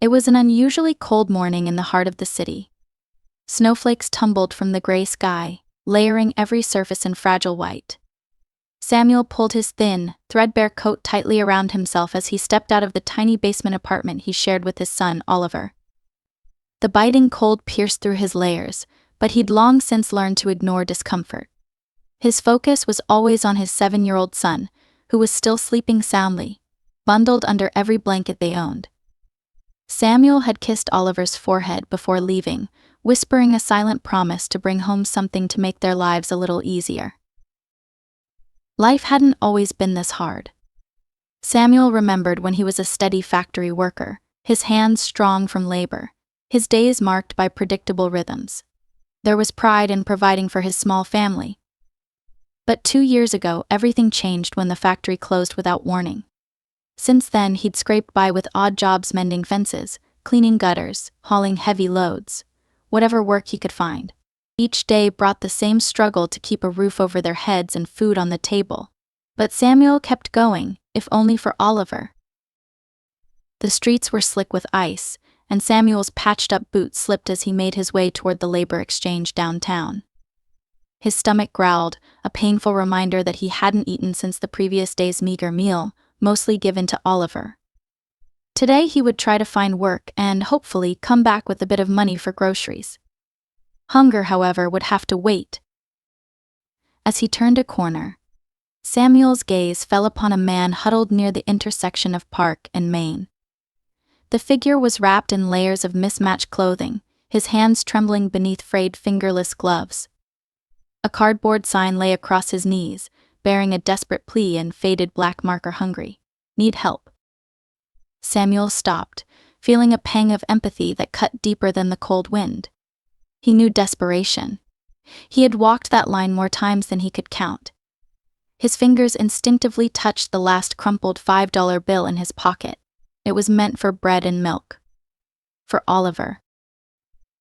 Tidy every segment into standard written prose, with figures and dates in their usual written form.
It was an unusually cold morning in the heart of the city. Snowflakes tumbled from the gray sky, layering every surface in fragile white. Samuel pulled his thin, threadbare coat tightly around himself as he stepped out of the tiny basement apartment he shared with his son, Oliver. The biting cold pierced through his layers, but he'd long since learned to ignore discomfort. His focus was always on his 7-year-old son, who was still sleeping soundly, bundled under every blanket they owned. Samuel had kissed Oliver's forehead before leaving, whispering a silent promise to bring home something to make their lives a little easier. Life hadn't always been this hard. Samuel remembered when he was a steady factory worker, his hands strong from labor, his days marked by predictable rhythms. There was pride in providing for his small family. But 2 years ago, everything changed when the factory closed without warning. Since then, he'd scraped by with odd jobs mending fences, cleaning gutters, hauling heavy loads, whatever work he could find. Each day brought the same struggle to keep a roof over their heads and food on the table. But Samuel kept going, if only for Oliver. The streets were slick with ice, and Samuel's patched-up boots slipped as he made his way toward the labor exchange downtown. His stomach growled, a painful reminder that he hadn't eaten since the previous day's meager meal, mostly given to Oliver. Today he would try to find work and, hopefully, come back with a bit of money for groceries. Hunger, however, would have to wait. As he turned a corner, Samuel's gaze fell upon a man huddled near the intersection of Park and Main. The figure was wrapped in layers of mismatched clothing, his hands trembling beneath frayed fingerless gloves. A cardboard sign lay across his knees, bearing a desperate plea in faded black marker: hungry. Need help. Samuel stopped, feeling a pang of empathy that cut deeper than the cold wind. He knew desperation. He had walked that line more times than he could count. His fingers instinctively touched the last crumpled $5 bill in his pocket. It was meant for bread and milk. For Oliver.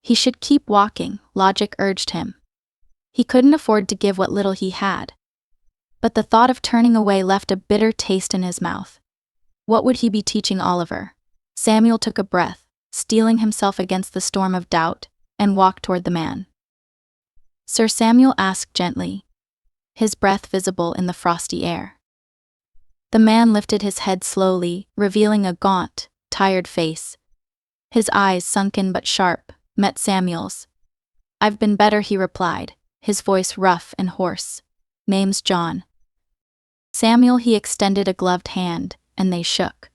He should keep walking, logic urged him. He couldn't afford to give what little he had. But the thought of turning away left a bitter taste in his mouth. What would he be teaching Oliver? Samuel took a breath, steeling himself against the storm of doubt, and walked toward the man. Sir Samuel asked gently, his breath visible in the frosty air. The man lifted his head slowly, revealing a gaunt, tired face. His eyes, sunken but sharp, met Samuel's. "I've been better," he replied, his voice rough and hoarse. "Name's John." Samuel, he extended a gloved hand, and they shook.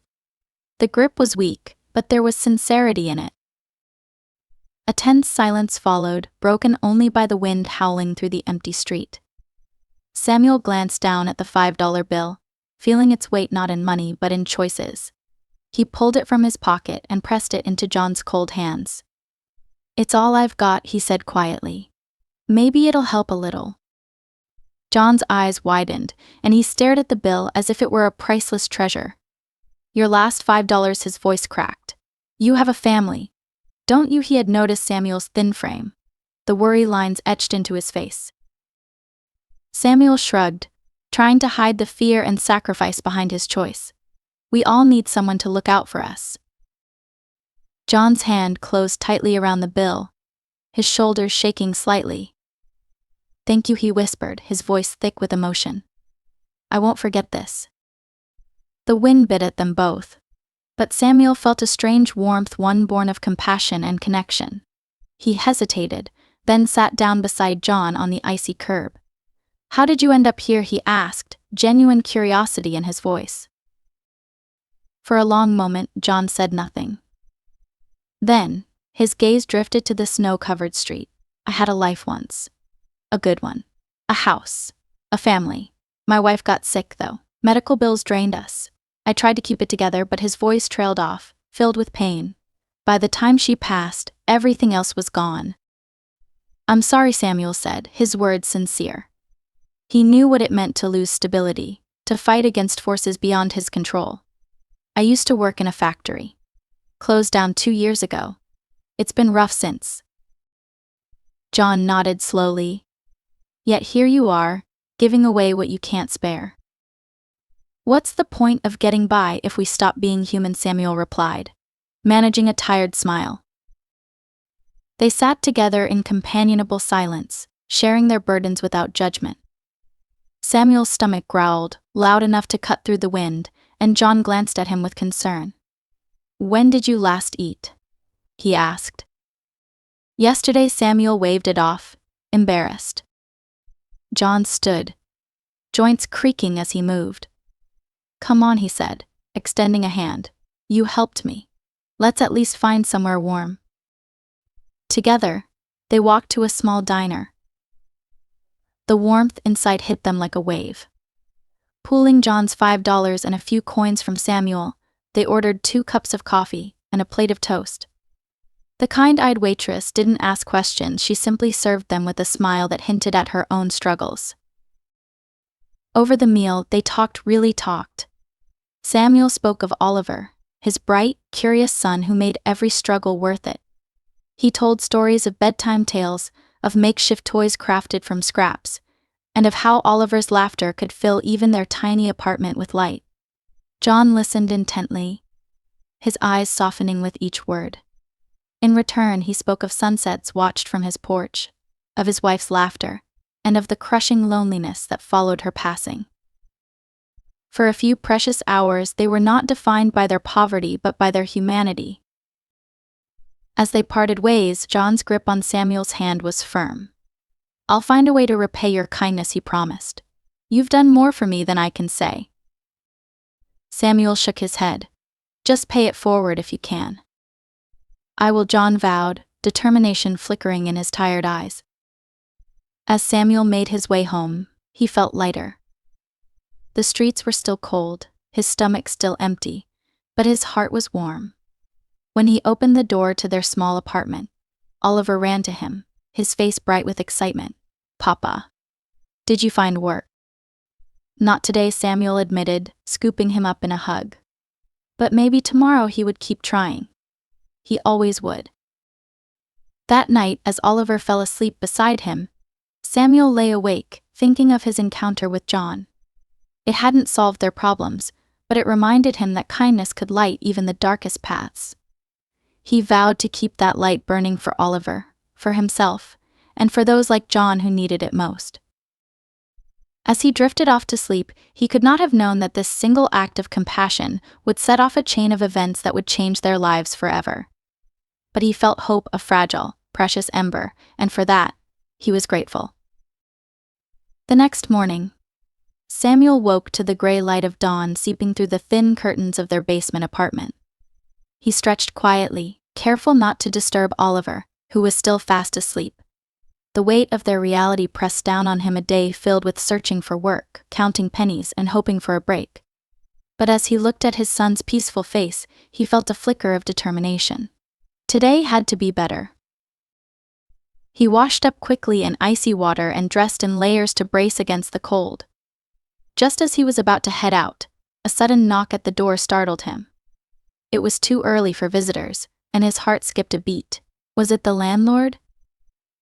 The grip was weak, but there was sincerity in it. A tense silence followed, broken only by the wind howling through the empty street. Samuel glanced down at the $5 bill, feeling its weight not in money but in choices. He pulled it from his pocket and pressed it into John's cold hands. "It's all I've got," he said quietly. "Maybe it'll help a little." John's eyes widened, and he stared at the bill as if it were a priceless treasure. "Your last $5," his voice cracked. "You have a family, don't you?" He had noticed Samuel's thin frame, the worry lines etched into his face. Samuel shrugged, trying to hide the fear and sacrifice behind his choice. "We all need someone to look out for us." John's hand closed tightly around the bill, his shoulders shaking slightly. "Thank you," he whispered, his voice thick with emotion. "I won't forget this." The wind bit at them both, but Samuel felt a strange warmth, one born of compassion and connection. He hesitated, then sat down beside John on the icy curb. "How did you end up here?" he asked, genuine curiosity in his voice. For a long moment, John said nothing. Then, his gaze drifted to the snow-covered street. "I had a life once. A good one. A house. A family. My wife got sick, though. Medical bills drained us. I tried to keep it together, but," his voice trailed off, filled with pain. "By the time she passed, everything else was gone." "I'm sorry," Samuel said, his words sincere. He knew what it meant to lose stability, to fight against forces beyond his control. "I used to work in a factory. Closed down 2 years ago. It's been rough since." John nodded slowly. "Yet here you are, giving away what you can't spare." "What's the point of getting by if we stop being human?" Samuel replied. managing a tired smile. They sat together in companionable silence, sharing their burdens without judgment. Samuel's stomach growled, loud enough to cut through the wind, and John glanced at him with concern. "When did you last eat?" he asked. "Yesterday." Samuel waved it off, embarrassed. John stood, joints creaking as he moved. "Come on," he said, extending a hand. "You helped me. Let's at least find somewhere warm." Together, they walked to a small diner. The warmth inside hit them like a wave. Pooling John's $5 and a few coins from Samuel, they ordered 2 cups of coffee and a plate of toast. The kind-eyed waitress didn't ask questions, she simply served them with a smile that hinted at her own struggles. Over the meal, they really talked. Samuel spoke of Oliver, his bright, curious son who made every struggle worth it. He told stories of bedtime tales, of makeshift toys crafted from scraps, and of how Oliver's laughter could fill even their tiny apartment with light. John listened intently, his eyes softening with each word. In return, he spoke of sunsets watched from his porch, of his wife's laughter, and of the crushing loneliness that followed her passing. For a few precious hours, they were not defined by their poverty but by their humanity. As they parted ways, John's grip on Samuel's hand was firm. "I'll find a way to repay your kindness," he promised. "You've done more for me than I can say." Samuel shook his head. "Just pay it forward if you can." "I will," John vowed, determination flickering in his tired eyes. As Samuel made his way home, he felt lighter. The streets were still cold, his stomach still empty, but his heart was warm. When he opened the door to their small apartment, Oliver ran to him, his face bright with excitement. "Papa, did you find work?" "Not today," Samuel admitted, scooping him up in a hug. But maybe tomorrow he would keep trying. He always would. That night, as Oliver fell asleep beside him, Samuel lay awake, thinking of his encounter with John. It hadn't solved their problems, but it reminded him that kindness could light even the darkest paths. He vowed to keep that light burning for Oliver, for himself, and for those like John who needed it most. As he drifted off to sleep, he could not have known that this single act of compassion would set off a chain of events that would change their lives forever. But he felt hope a fragile, precious ember, and for that, he was grateful. The next morning, Samuel woke to the gray light of dawn seeping through the thin curtains of their basement apartment. He stretched quietly, careful not to disturb Oliver, who was still fast asleep. The weight of their reality pressed down on him, a day filled with searching for work, counting pennies, and hoping for a break. But as he looked at his son's peaceful face, he felt a flicker of determination. Today had to be better. He washed up quickly in icy water and dressed in layers to brace against the cold. Just as he was about to head out, a sudden knock at the door startled him. It was too early for visitors, and his heart skipped a beat. Was it the landlord?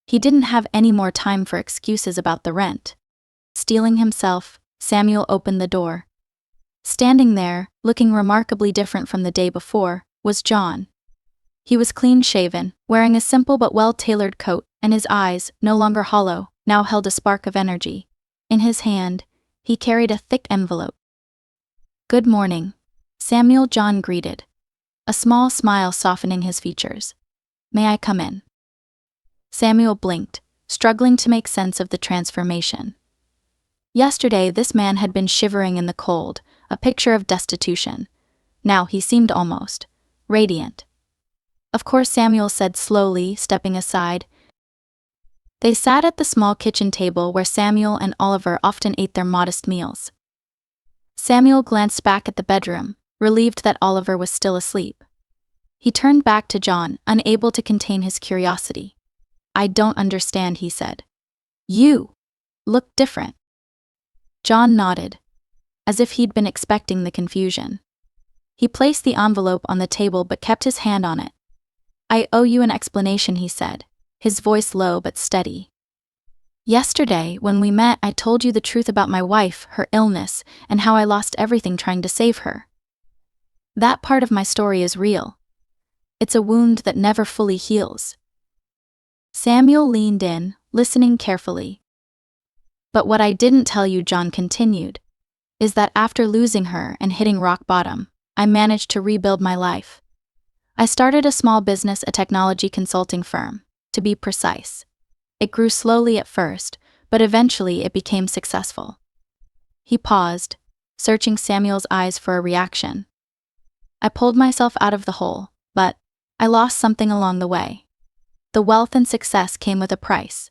He didn't have any more time for excuses about the rent. Steeling himself, Samuel opened the door. Standing there, looking remarkably different from the day before, was John. He was clean-shaven, wearing a simple but well-tailored coat, and his eyes, no longer hollow, now held a spark of energy. In his hand, he carried a thick envelope. "Good morning," Samuel John greeted, a small smile softening his features. "May I come in?" Samuel blinked, struggling to make sense of the transformation. Yesterday, this man had been shivering in the cold, a picture of destitution. Now he seemed almost radiant. "Of course," Samuel said slowly, stepping aside. They sat at the small kitchen table where Samuel and Oliver often ate their modest meals. Samuel glanced back at the bedroom, relieved that Oliver was still asleep. He turned back to John, unable to contain his curiosity. "I don't understand," he said. "You look different." John nodded, as if he'd been expecting the confusion. He placed the envelope on the table but kept his hand on it. "I owe you an explanation," he said, his voice low but steady. "Yesterday, when we met, I told you the truth about my wife, her illness, and how I lost everything trying to save her. That part of my story is real. It's a wound that never fully heals. Samuel leaned in, listening carefully. But what I didn't tell you, John continued, is that after losing her and hitting rock bottom, I managed to rebuild my life. I started a small business, a technology consulting firm, to be precise. It grew slowly at first, but eventually it became successful. He paused, searching Samuel's eyes for a reaction. I pulled myself out of the hole, but I lost something along the way. The wealth and success came with a price.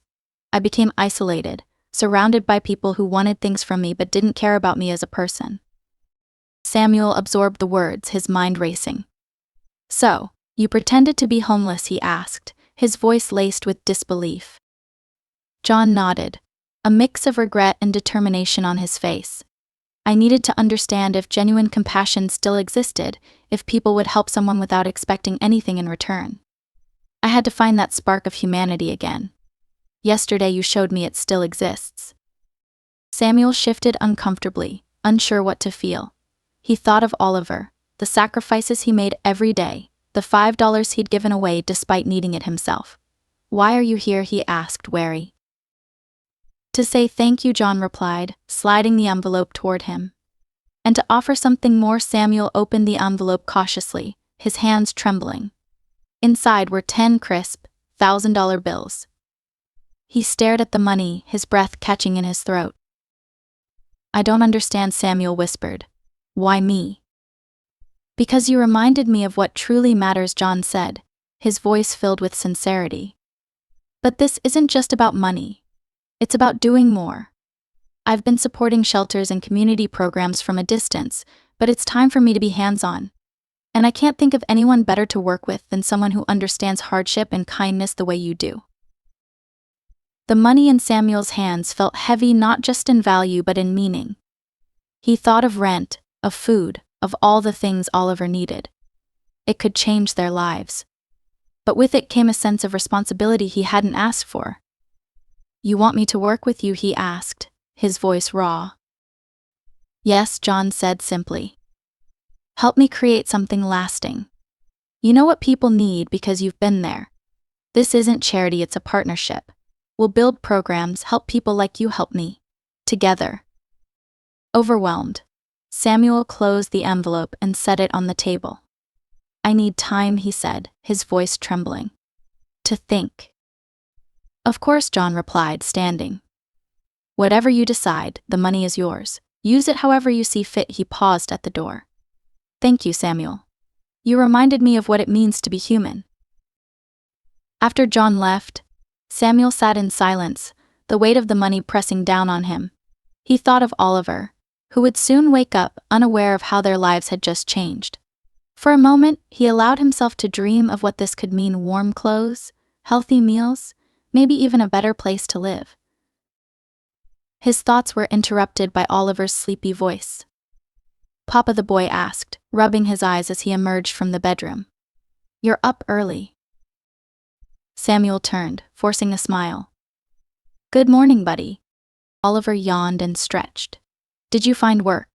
I became isolated, surrounded by people who wanted things from me but didn't care about me as a person. Samuel absorbed the words, his mind racing. So, you pretended to be homeless, he asked, his voice laced with disbelief. John nodded, a mix of regret and determination on his face. I needed to understand if genuine compassion still existed, if people would help someone without expecting anything in return. I had to find that spark of humanity again. Yesterday you showed me it still exists. Samuel shifted uncomfortably, unsure what to feel. He thought of Oliver, the sacrifices he made every day, the $5 he'd given away despite needing it himself. Why are you here? He asked, wary. To say thank you, John replied, sliding the envelope toward him. And to offer something more. Samuel opened the envelope cautiously, his hands trembling. Inside were 10 crisp, $1,000 bills. He stared at the money, his breath catching in his throat. I don't understand, Samuel whispered. Why me? Because you reminded me of what truly matters, John said, his voice filled with sincerity. But this isn't just about money. It's about doing more. I've been supporting shelters and community programs from a distance, but it's time for me to be hands-on. And I can't think of anyone better to work with than someone who understands hardship and kindness the way you do. The money in Samuel's hands felt heavy, not just in value but in meaning. He thought of rent, of food, of all the things Oliver needed. It could change their lives. But with it came a sense of responsibility he hadn't asked for. You want me to work with you? He asked, his voice raw. Yes, John said simply. Help me create something lasting. You know what people need because you've been there. This isn't charity, it's a partnership. We'll build programs, help people like you help me. Together. Overwhelmed, Samuel closed the envelope and set it on the table. I need time, he said, his voice trembling. To think. Of course, John replied, standing. Whatever you decide, the money is yours. Use it however you see fit. He paused at the door. Thank you, Samuel. You reminded me of what it means to be human. After John left, Samuel sat in silence, the weight of the money pressing down on him. He thought of Oliver, who would soon wake up unaware of how their lives had just changed. For a moment, he allowed himself to dream of what this could mean: warm clothes, healthy meals, maybe even a better place to live. His thoughts were interrupted by Oliver's sleepy voice. Papa, the boy asked, rubbing his eyes as he emerged from the bedroom. You're up early. Samuel turned, forcing a smile. Good morning, buddy. Oliver yawned and stretched. Did you find work?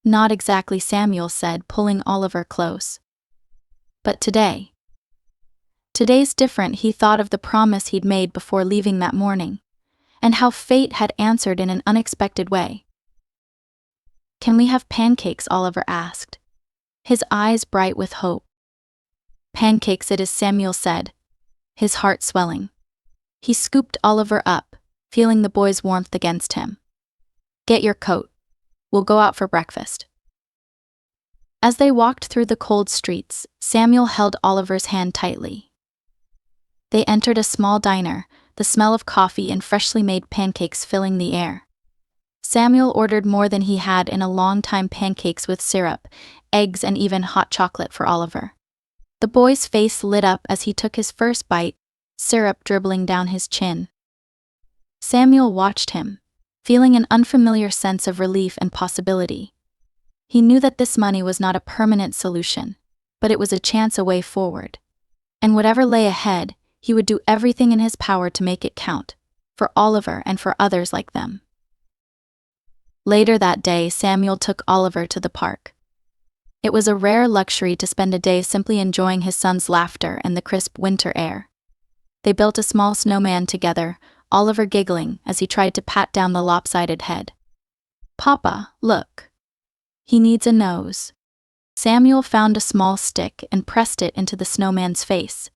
Not exactly, Samuel said, pulling Oliver close. But today's different. He thought of the promise he'd made before leaving that morning, and how fate had answered in an unexpected way. Can we have pancakes? Oliver asked, his eyes bright with hope. Pancakes it is, Samuel said, his heart swelling. He scooped Oliver up, feeling the boy's warmth against him. Get your coat. We'll go out for breakfast. As they walked through the cold streets, Samuel held Oliver's hand tightly. They entered a small diner, the smell of coffee and freshly made pancakes filling the air. Samuel ordered more than he had in a long time: pancakes with syrup, eggs, and even hot chocolate for Oliver. The boy's face lit up as he took his first bite, syrup dribbling down his chin. Samuel watched him, feeling an unfamiliar sense of relief and possibility. He knew that this money was not a permanent solution, but it was a chance, a way forward. And whatever lay ahead, he would do everything in his power to make it count, for Oliver and for others like them. Later that day, Samuel took Oliver to the park. It was a rare luxury to spend a day simply enjoying his son's laughter and the crisp winter air. They built a small snowman together, Oliver giggling as he tried to pat down the lopsided head. "Papa, look. He needs a nose." Samuel found a small stick and pressed it into the snowman's face.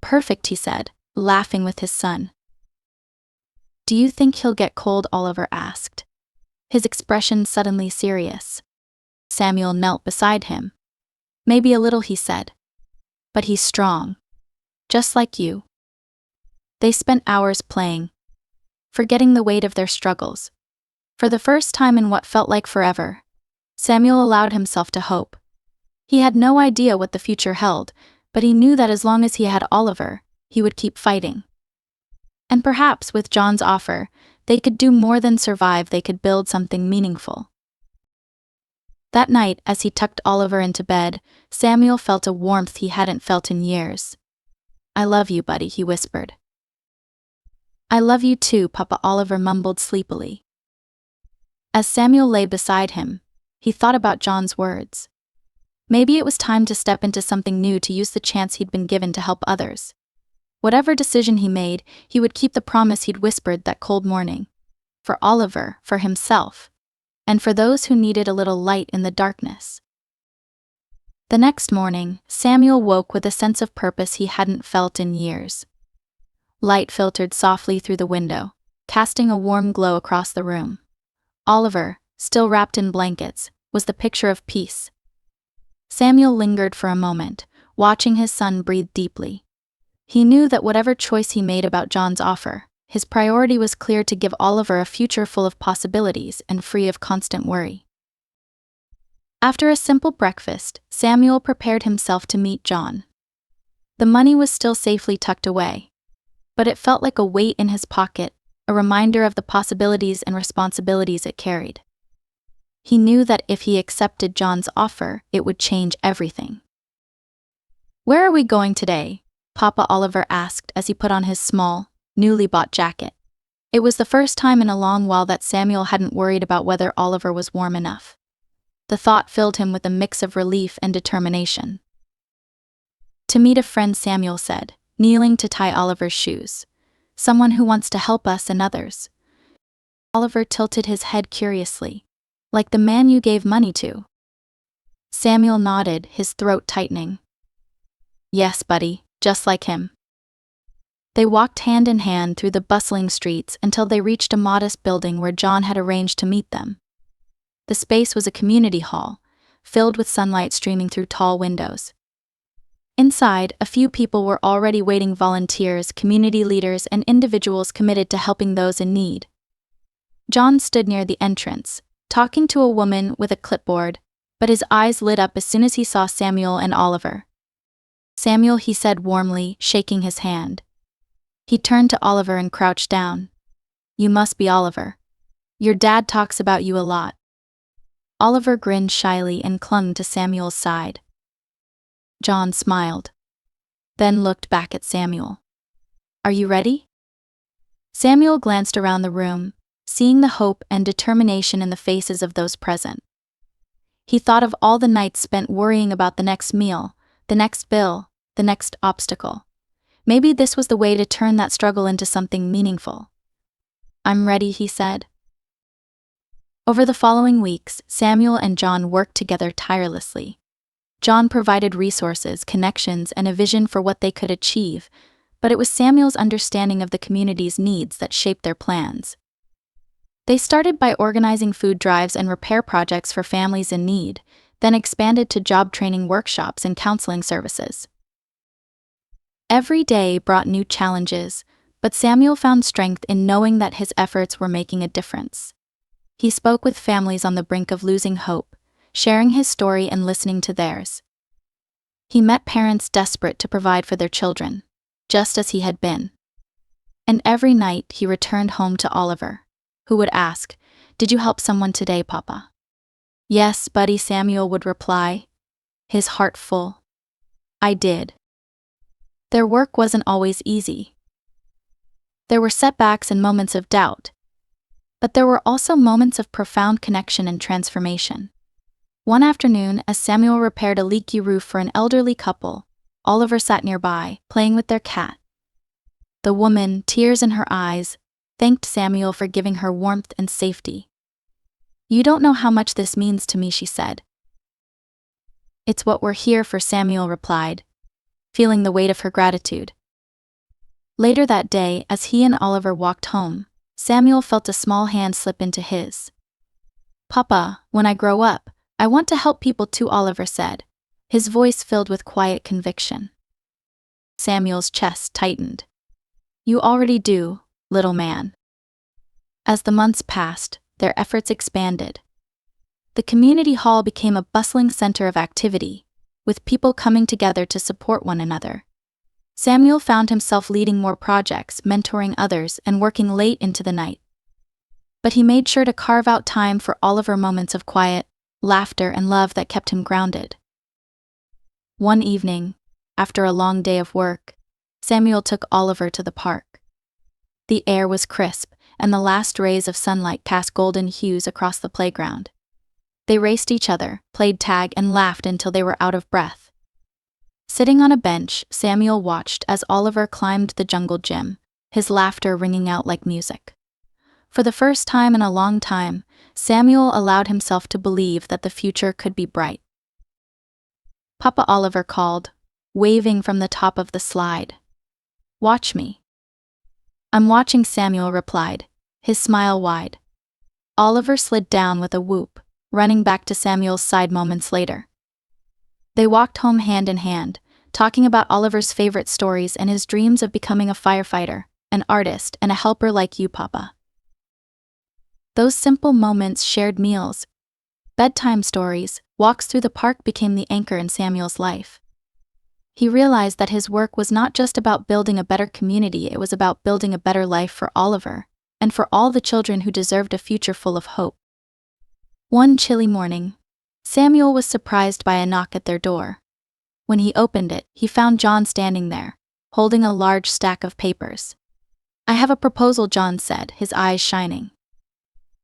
"Perfect," he said, laughing with his son. "Do you think he'll get cold?" Oliver asked, his expression suddenly serious. Samuel knelt beside him. "Maybe a little," he said. "But he's strong. Just like you." They spent hours playing, forgetting the weight of their struggles. For the first time in what felt like forever, Samuel allowed himself to hope. He had no idea what the future held, but he knew that as long as he had Oliver, he would keep fighting. And perhaps with John's offer, they could do more than survive, they could build something meaningful. That night, as he tucked Oliver into bed, Samuel felt a warmth he hadn't felt in years. "I love you, buddy," he whispered. "I love you too," Papa, Oliver mumbled sleepily. As Samuel lay beside him, he thought about John's words. Maybe it was time to step into something new, to use the chance he'd been given to help others. Whatever decision he made, he would keep the promise he'd whispered that cold morning. For Oliver, for himself, and for those who needed a little light in the darkness. The next morning, Samuel woke with a sense of purpose he hadn't felt in years. Light filtered softly through the window, casting a warm glow across the room. Oliver, still wrapped in blankets, was the picture of peace. Samuel lingered for a moment, watching his son breathe deeply. He knew that whatever choice he made about John's offer, his priority was clear: to give Oliver a future full of possibilities and free of constant worry. After a simple breakfast, Samuel prepared himself to meet John. The money was still safely tucked away, but it felt like a weight in his pocket, a reminder of the possibilities and responsibilities it carried. He knew that if he accepted John's offer, it would change everything. "Where are we going today?" Papa, Oliver asked as he put on his small, newly bought jacket. It was the first time in a long while that Samuel hadn't worried about whether Oliver was warm enough. The thought filled him with a mix of relief and determination. "To meet a friend," Samuel said, kneeling to tie Oliver's shoes. "Someone who wants to help us and others." Oliver tilted his head curiously. "Like the man you gave money to?" Samuel nodded, his throat tightening. "Yes, buddy, just like him." They walked hand in hand through the bustling streets until they reached a modest building where John had arranged to meet them. The space was a community hall, filled with sunlight streaming through tall windows. Inside, a few people were already waiting: volunteers, community leaders, and individuals committed to helping those in need. John stood near the entrance, talking to a woman with a clipboard, but his eyes lit up as soon as he saw Samuel and Oliver. "Samuel," he said warmly, shaking his hand. He turned to Oliver and crouched down. "You must be Oliver. Your dad talks about you a lot." Oliver grinned shyly and clung to Samuel's side. John smiled, then looked back at Samuel. "Are you ready?" Samuel glanced around the room, seeing the hope and determination in the faces of those present. He thought of all the nights spent worrying about the next meal, the next bill, the next obstacle. Maybe this was the way to turn that struggle into something meaningful. "I'm ready," he said. Over the following weeks, Samuel and John worked together tirelessly. John provided resources, connections, and a vision for what they could achieve, but it was Samuel's understanding of the community's needs that shaped their plans. They started by organizing food drives and repair projects for families in need, then expanded to job training workshops and counseling services. Every day brought new challenges, but Samuel found strength in knowing that his efforts were making a difference. He spoke with families on the brink of losing hope, sharing his story and listening to theirs. He met parents desperate to provide for their children, just as he had been. And every night he returned home to Oliver, who would ask, "Did you help someone today, Papa?" "Yes, buddy," Samuel would reply, his heart full. "I did." Their work wasn't always easy. There were setbacks and moments of doubt, but there were also moments of profound connection and transformation. One afternoon, as Samuel repaired a leaky roof for an elderly couple, Oliver sat nearby, playing with their cat. The woman, tears in her eyes, thanked Samuel for giving her warmth and safety. "You don't know how much this means to me," she said. "It's what we're here for," Samuel replied, feeling the weight of her gratitude. Later that day, as he and Oliver walked home, Samuel felt a small hand slip into his. "Papa, when I grow up, I want to help people too," Oliver said, his voice filled with quiet conviction. Samuel's chest tightened. "You already do, little man." As the months passed, their efforts expanded. The community hall became a bustling center of activity, with people coming together to support one another. Samuel found himself leading more projects, mentoring others, and working late into the night. But he made sure to carve out time for Oliver, moments of quiet, laughter, and love that kept him grounded. One evening, after a long day of work, Samuel took Oliver to the park. The air was crisp, and the last rays of sunlight cast golden hues across the playground. They raced each other, played tag, and laughed until they were out of breath. Sitting on a bench, Samuel watched as Oliver climbed the jungle gym, his laughter ringing out like music. For the first time in a long time, Samuel allowed himself to believe that the future could be bright. "Papa," Oliver called, waving from the top of the slide. "Watch me." "I'm watching," Samuel replied, his smile wide. Oliver slid down with a whoop, running back to Samuel's side moments later. They walked home hand in hand, talking about Oliver's favorite stories and his dreams of becoming a firefighter, an artist, and a helper like you, Papa. Those simple moments, shared meals, bedtime stories, walks through the park became the anchor in Samuel's life. He realized that his work was not just about building a better community, it was about building a better life for Oliver, and for all the children who deserved a future full of hope. One chilly morning, Samuel was surprised by a knock at their door. When he opened it, he found John standing there, holding a large stack of papers. "I have a proposal," John said, his eyes shining.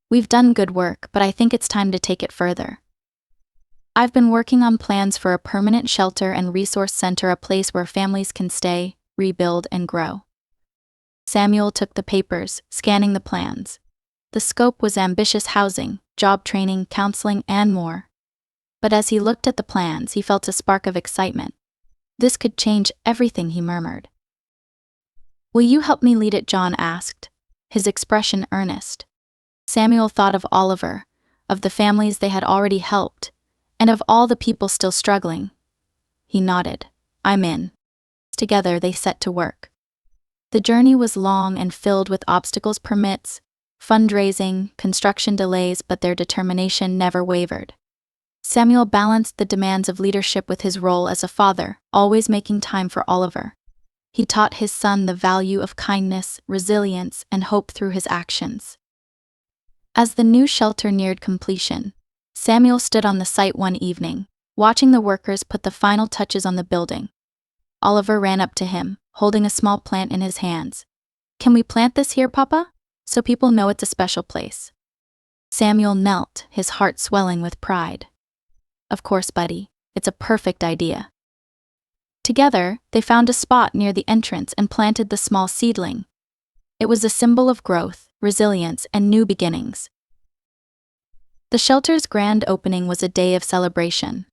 "We've done good work, but I think it's time to take it further. I've been working on plans for a permanent shelter and resource center, a place where families can stay, rebuild, and grow." Samuel took the papers, scanning the plans. The scope was ambitious: housing, job training, counseling, and more. But as he looked at the plans, he felt a spark of excitement. "This could change everything," he murmured. "Will you help me lead it?" John asked, his expression earnest. Samuel thought of Oliver, of the families they had already helped, and of all the people still struggling. He nodded. "I'm in." Together they set to work. The journey was long and filled with obstacles: permits, fundraising, construction delays, but their determination never wavered. Samuel balanced the demands of leadership with his role as a father, always making time for Oliver. He taught his son the value of kindness, resilience, and hope through his actions. As the new shelter neared completion, Samuel stood on the site one evening, watching the workers put the final touches on the building. Oliver ran up to him, holding a small plant in his hands. "Can we plant this here, Papa? So people know it's a special place." Samuel knelt, his heart swelling with pride. "Of course, buddy, it's a perfect idea." Together, they found a spot near the entrance and planted the small seedling. It was a symbol of growth, resilience, and new beginnings. The shelter's grand opening was a day of celebration.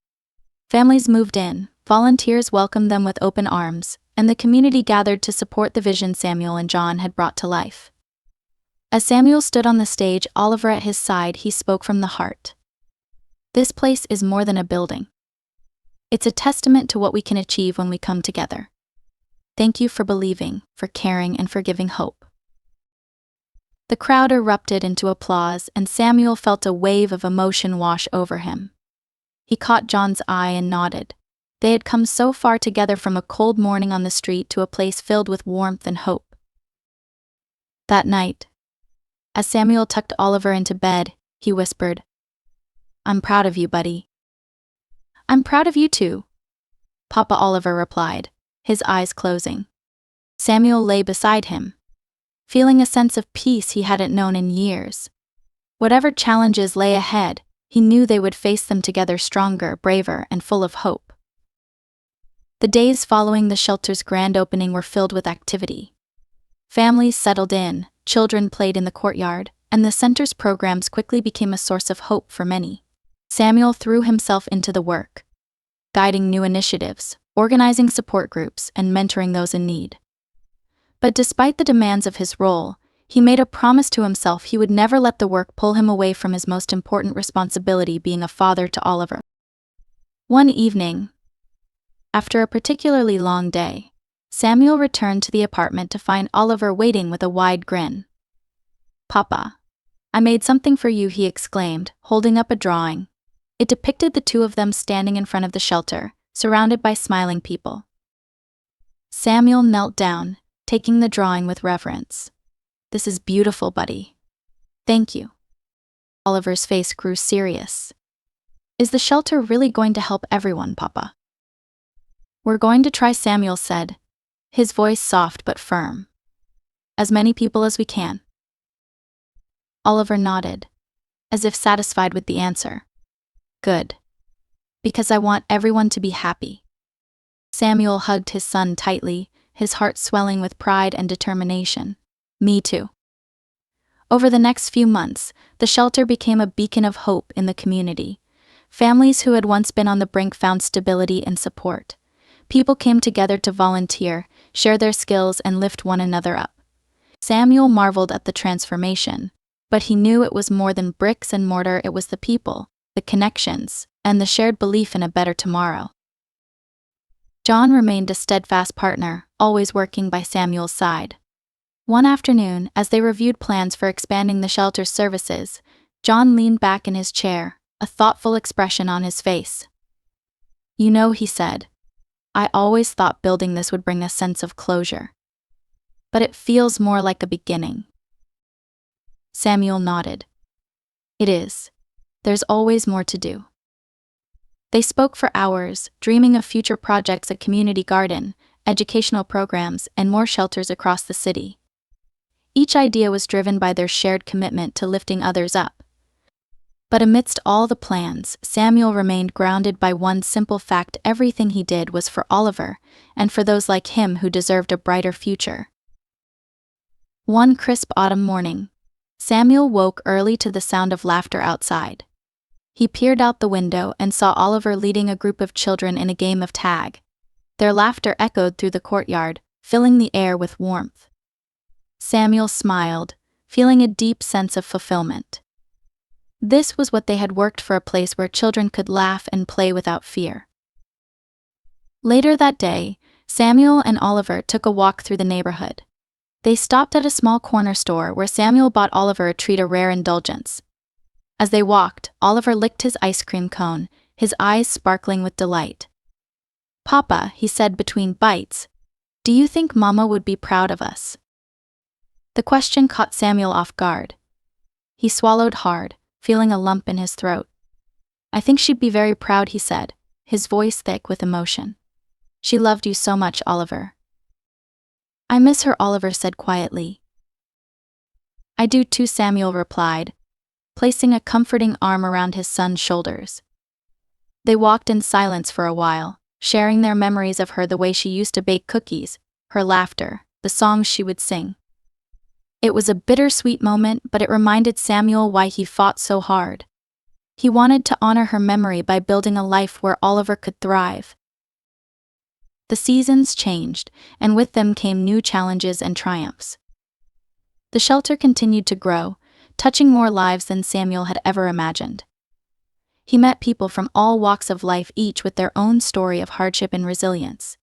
Families moved in, volunteers welcomed them with open arms, and the community gathered to support the vision Samuel and John had brought to life. As Samuel stood on the stage, Oliver at his side, he spoke from the heart. "This place is more than a building. It's a testament to what we can achieve when we come together. Thank you for believing, for caring, and for giving hope." The crowd erupted into applause, and Samuel felt a wave of emotion wash over him. He caught John's eye and nodded. They had come so far together, from a cold morning on the street to a place filled with warmth and hope. That night, as Samuel tucked Oliver into bed, he whispered, "I'm proud of you, buddy." "I'm proud of you too," Papa, Oliver replied, his eyes closing. Samuel lay beside him, feeling a sense of peace he hadn't known in years. Whatever challenges lay ahead, He knew they would face them together stronger, braver, and full of hope. The days following the shelter's grand opening were filled with activity. Families settled in, children played in the courtyard, and the center's programs quickly became a source of hope for many. Samuel threw himself into the work, guiding new initiatives, organizing support groups, and mentoring those in need. But despite the demands of his role, he made a promise to himself he would never let the work pull him away from his most important responsibility, being a father to Oliver. One evening, after a particularly long day, Samuel returned to the apartment to find Oliver waiting with a wide grin. "Papa, I made something for you," he exclaimed, holding up a drawing. It depicted the two of them standing in front of the shelter, surrounded by smiling people. Samuel knelt down, taking the drawing with reverence. "This is beautiful, buddy. Thank you." Oliver's face grew serious. "Is the shelter really going to help everyone, Papa?" "We're going to try," Samuel said, his voice soft but firm. "As many people as we can." Oliver nodded, as if satisfied with the answer. "Good. Because I want everyone to be happy." Samuel hugged his son tightly, his heart swelling with pride and determination. "Me too." Over the next few months, the shelter became a beacon of hope in the community. Families who had once been on the brink found stability and support. People came together to volunteer, share their skills, and lift one another up. Samuel marveled at the transformation, but he knew it was more than bricks and mortar. It was the people, the connections, and the shared belief in a better tomorrow. John remained a steadfast partner, always working by Samuel's side. One afternoon, as they reviewed plans for expanding the shelter's services, John leaned back in his chair, a thoughtful expression on his face. "You know," he said, "I always thought building this would bring a sense of closure. But it feels more like a beginning." Samuel nodded. "It is. There's always more to do." They spoke for hours, dreaming of future projects, a community garden, educational programs, and more shelters across the city. Each idea was driven by their shared commitment to lifting others up. But amidst all the plans, Samuel remained grounded by one simple fact: everything he did was for Oliver, and for those like him who deserved a brighter future. One crisp autumn morning, Samuel woke early to the sound of laughter outside. He peered out the window and saw Oliver leading a group of children in a game of tag. Their laughter echoed through the courtyard, filling the air with warmth. Samuel smiled, feeling a deep sense of fulfillment. This was what they had worked for, a place where children could laugh and play without fear. Later that day, Samuel and Oliver took a walk through the neighborhood. They stopped at a small corner store where Samuel bought Oliver a treat, a rare indulgence. As they walked, Oliver licked his ice cream cone, his eyes sparkling with delight. "Papa," he said between bites, "do you think Mama would be proud of us?" The question caught Samuel off guard. He swallowed hard, feeling a lump in his throat. "I think she'd be very proud," he said, his voice thick with emotion. "She loved you so much, Oliver." "I miss her," Oliver said quietly. "I do too," Samuel replied, placing a comforting arm around his son's shoulders. They walked in silence for a while, sharing their memories of her, the way she used to bake cookies, her laughter, the songs she would sing. It was a bittersweet moment, but it reminded Samuel why he fought so hard. He wanted to honor her memory by building a life where Oliver could thrive. The seasons changed, and with them came new challenges and triumphs. The shelter continued to grow, touching more lives than Samuel had ever imagined. He met people from all walks of life, each with their own story of hardship and resilience.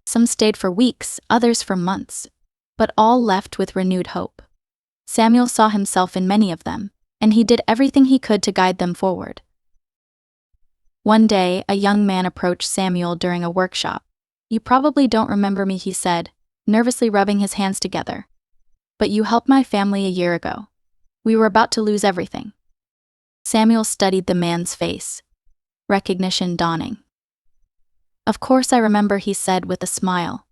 Some stayed for weeks, others for months, but all left with renewed hope. Samuel saw himself in many of them, and he did everything he could to guide them forward. One day, a young man approached Samuel during a workshop. "You probably don't remember me," he said, nervously rubbing his hands together. "But you helped my family a year ago. We were about to lose everything." Samuel studied the man's face, recognition dawning. "Of course I remember," he said with a smile.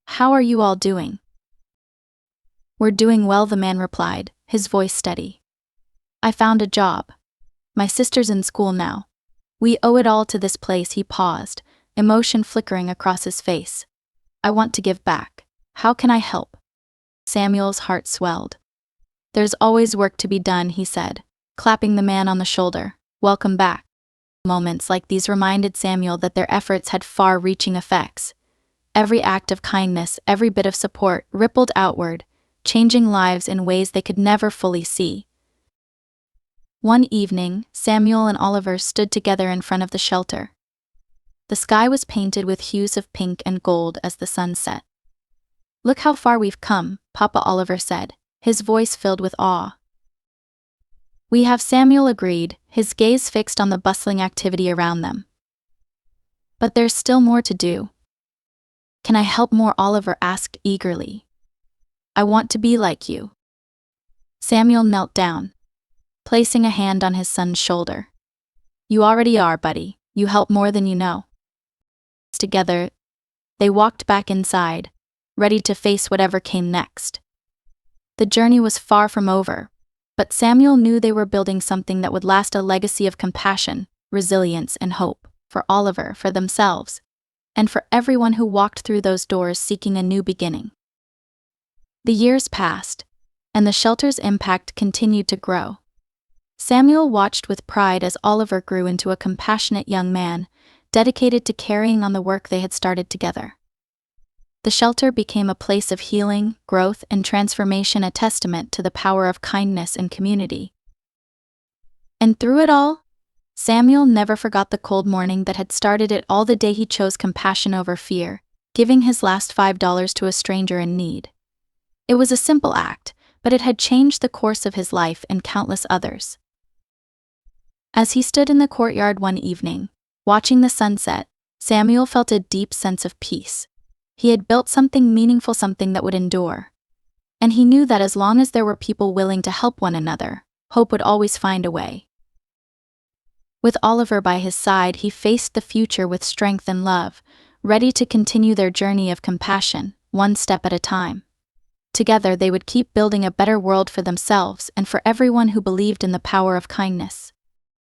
"How are you all doing?" "We're doing well," the man replied, his voice steady. "I found a job. My sister's in school now. We owe it all to this place. He paused, emotion flickering across his face. I want to give back. How can I help? Samuel's heart swelled. There's always work to be done, he said, clapping the man on the shoulder. Welcome back. Moments like these reminded Samuel that their efforts had far-reaching effects. Every act of kindness, every bit of support rippled outward, changing lives in ways they could never fully see. One evening, Samuel and Oliver stood together in front of the shelter. The sky was painted with hues of pink and gold as the sun set. Look how far we've come, Papa Oliver said, his voice filled with awe. We have, Samuel agreed, his gaze fixed on the bustling activity around them. But there's still more to do. Can I help more? Oliver asked eagerly. I want to be like you. Samuel knelt down, placing a hand on his son's shoulder. You already are, buddy. You help more than you know. Together, they walked back inside, ready to face whatever came next. The journey was far from over, but Samuel knew they were building something that would last, a legacy of compassion, resilience, and hope, for Oliver, for themselves, and for everyone who walked through those doors seeking a new beginning. The years passed, and the shelter's impact continued to grow. Samuel watched with pride as Oliver grew into a compassionate young man, dedicated to carrying on the work they had started together. The shelter became a place of healing, growth, and transformation, a testament to the power of kindness and community. And through it all, Samuel never forgot the cold morning that had started it all, the day he chose compassion over fear, giving his last $5 to a stranger in need. It was a simple act, but it had changed the course of his life and countless others. As he stood in the courtyard one evening, watching the sunset, Samuel felt a deep sense of peace. He had built something meaningful, something that would endure. And he knew that as long as there were people willing to help one another, hope would always find a way. With Oliver by his side, he faced the future with strength and love, ready to continue their journey of compassion, one step at a time. Together they would keep building a better world for themselves and for everyone who believed in the power of kindness.